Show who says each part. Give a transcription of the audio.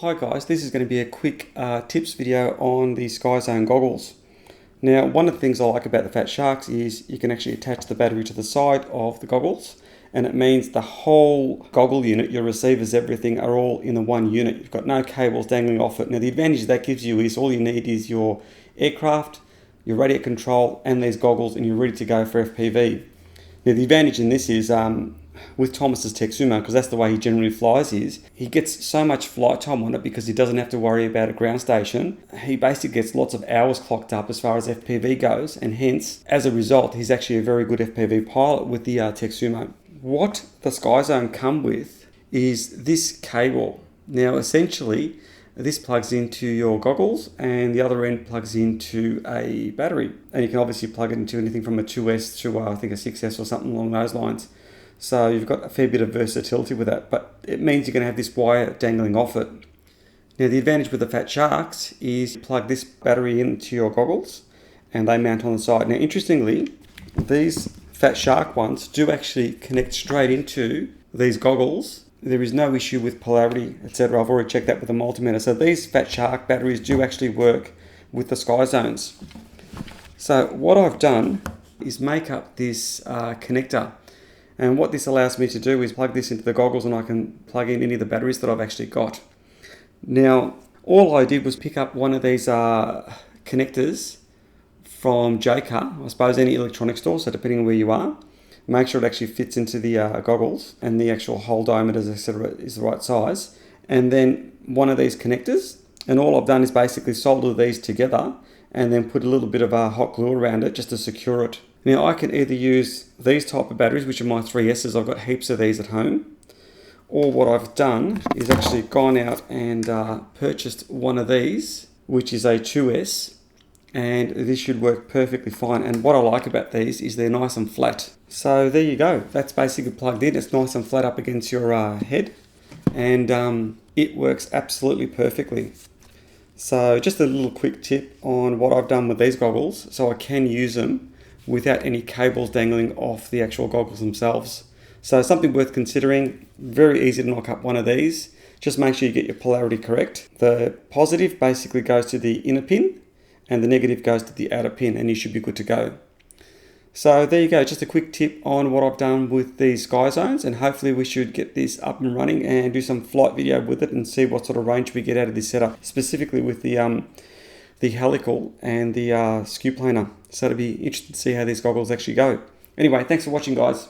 Speaker 1: Hi guys, this is going to be a quick tips video on the SkyZone Goggles. Now, one of the things I like about the FatSharks is you can actually attach the battery to the side of the goggles, and it means the whole goggle unit, your receivers, everything are all in the one unit. You've got no cables dangling off it. Now the advantage that gives you is all you need is your aircraft, your radio control and these goggles, and you're ready to go for FPV. Now the advantage in this is with Thomas's Texuma, because that's the way he generally flies, is he gets so much flight time on it because he doesn't have to worry about a ground station. He basically gets lots of hours clocked up as far as FPV goes, and hence, as a result, he's actually a very good FPV pilot with the Texuma. What the SkyZone come with is this cable. Now essentially, this plugs into your goggles and the other end plugs into a battery. And you can obviously plug it into anything from a 2S to I think a 6S or something along those lines. So you've got a fair bit of versatility with that, but it means you're going to have this wire dangling off it. Now the advantage with the FatSharks is you plug this battery into your goggles and they mount on the side. Now interestingly, these FatShark ones do actually connect straight into these goggles. There is no issue with polarity, etc. I've already checked that with the multimeter. So these FatShark batteries do actually work with the SkyZones. So what I've done is make up this connector. And what this allows me to do is plug this into the goggles and I can plug in any of the batteries that I've actually got. Now, all I did was pick up one of these connectors from JCA, I suppose any electronics store, so depending on where you are, make sure it actually fits into the goggles and the actual hole diameters, etc. is the right size. And then one of these connectors, and all I've done is basically solder these together and then put a little bit of hot glue around it just to secure it. Now I can either use these type of batteries, which are my 3S's, I've got heaps of these at home, or what I've done is actually gone out and purchased one of these, which is a 2S, and this should work perfectly fine. And what I like about these is they're nice and flat. So there you go, that's basically plugged in, it's nice and flat up against your head, and it works absolutely perfectly. So just a little quick tip on what I've done with these goggles, so I can use them without any cables dangling off the actual goggles themselves. So something worth considering, very easy to knock up one of these. Just make sure you get your polarity correct. The positive basically goes to the inner pin and the negative goes to the outer pin, and you should be good to go. So there you go, just a quick tip on what I've done with these SkyZones, and hopefully we should get this up and running and do some flight video with it and see what sort of range we get out of this setup, specifically with the helical and the skew planer. So it'll be interesting to see how these goggles actually go. Anyway, thanks for watching guys.